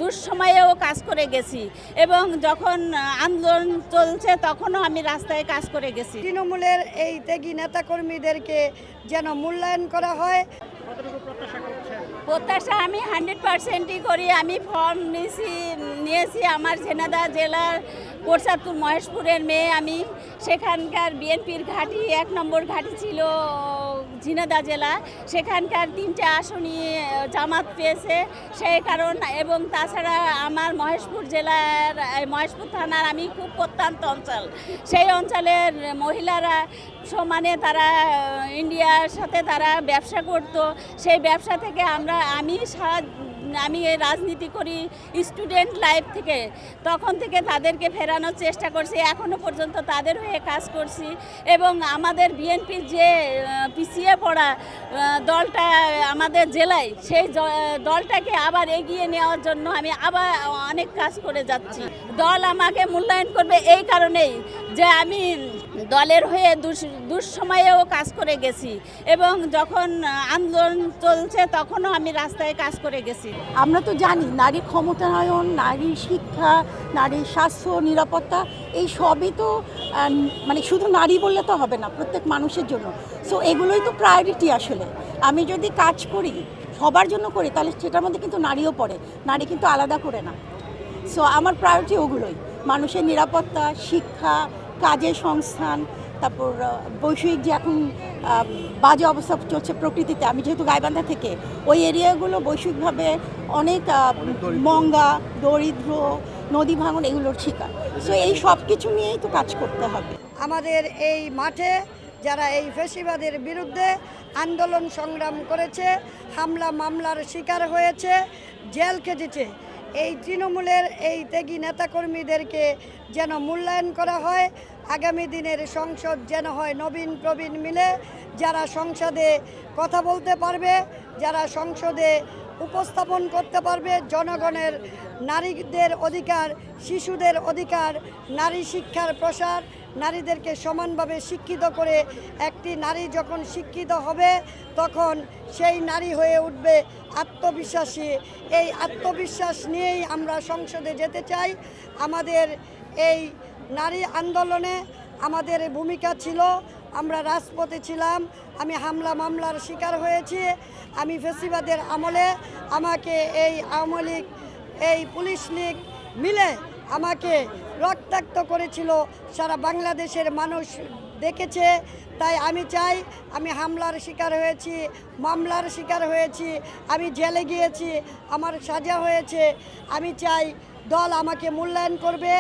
দুঃসময়েও কাজ করে গেছি এবং যখন আন্দোলন চলছে তখনও আমি রাস্তায় কাজ করে গেছি। তৃণমূলের এই ত্যাগী নেতাকর্মীদেরকে যেন মূল্যায়ন করা হয়। প্রত্যাশা আমি 100%ই করি। আমি ফর্ম নিয়েছি আমার ঝিনাইদহ জেলার কোটচাঁদপুর মহেশপুরের মেয়ে। আমি সেখানকার বিএনপির ঘাঁটি 1 নম্বর ঘাঁটি ছিল ঝিনাইদহ জেলা। সেখানকার 3টে আসনই জামাত পেয়েছে সেই কারণ, এবং তাছাড়া আমার মহেশপুর জেলার মহেশপুর থানার আমি খুব প্রত্যন্ত অঞ্চল। সেই অঞ্চলের মহিলারা সমানে তারা ইন্ডিয়ার সাথে তারা ব্যবসা করতো। সেই ব্যবসা থেকে আমি এই রাজনীতি করি স্টুডেন্ট লাইফ থেকে, তখন থেকে তাদেরকে ফেরানোর চেষ্টা করছি, এখনও পর্যন্ত তাদের হয়ে কাজ করছি। এবং আমাদের বিএনপির যে পিছিয়ে পড়া দলটা আমাদের জেলায়, সেই দলটাকে আবার এগিয়ে নেওয়ার জন্য আমি আবার অনেক কাজ করে যাচ্ছি। দল আমাকে মূল্যায়ন করবে এই কারণেই যে আমি দলের হয়ে দুঃসময়েও কাজ করে গেছি এবং যখন আন্দোলন চলছে তখনও আমি রাস্তায় কাজ করে গেছি। আমরা তো জানি নারী ক্ষমতায়ন, নারী শিক্ষা, নারী স্বাস্থ্য নিরাপত্তা, এই সবই তো মানে শুধু নারী বললে তো হবে না, প্রত্যেক মানুষের জন্য। সো এগুলোই তো প্রায়োরিটি। আসলে আমি যদি কাজ করি সবার জন্য করি তাহলে সেটার মধ্যে কিন্তু নারীও পড়ে, নারী কিন্তু আলাদা করে না। সো আমার প্রায়োরিটি ওগুলোই, মানুষের নিরাপত্তা, শিক্ষা, কাজের সংস্থান, তারপর বৈষয়িক যে এখন বাজে অবস্থা চলছে প্রকৃতিতে। আমি যেহেতু গাইবান্ধা থেকে, ওই এরিয়াগুলো বৈশ্বিকভাবে অনেক মঙ্গা, দরিদ্র, নদী ভাঙন এগুলোর শিকার। সো এই সব কিছু নিয়েই তো কাজ করতে হবে। আমাদের এই মাঠে যারা এই ফ্যাসিবাদের বিরুদ্ধে আন্দোলন সংগ্রাম করেছে, হামলা মামলার শিকার হয়েছে, জেল খেটেছে, এই তৃণমূলের এই ত্যাগী নেতাকর্মীদেরকে যেন মূল্যায়ন করা হয়। আগামী দিনের সংসদ যেন হয় নবীন প্রবীণ মিলে, যারা সংসদে কথা বলতে পারবে, যারা সংসদে উপস্থাপন করতে পারবে জনগণের নারীদের অধিকার, শিশুদের অধিকার, নারী শিক্ষার প্রসার, নারীদেরকে সমানভাবে শিক্ষিত করে একটি নারী যখন শিক্ষিত হবে তখন সেই নারী হয়ে উঠবে আত্মবিশ্বাসী। এই আত্মবিশ্বাস নিয়েই আমরা সংসদে যেতে চাই। আমাদের এই নারী আন্দোলনে আমাদের ভূমিকা ছিল, আমরা রাজপথে ছিলাম, আমি হামলা মামলার শিকার হয়েছি। আমি ফ্যাসিবাদের আমলে আমাকে এই আওয়ামী লীগ, এই পুলিশ লীগ মিলে আমাকে রক্তাক্ত করেছিল, সারা বাংলাদেশের মানুষ দেখেছে। তাই আমি চাই, আমি হামলার শিকার হয়েছি, মামলার শিকার হয়েছি, আমি জেলে গিয়েছি, আমার সাজা হয়েছে, আমি চাই দল আমাকে মূল্যায়ন করবে।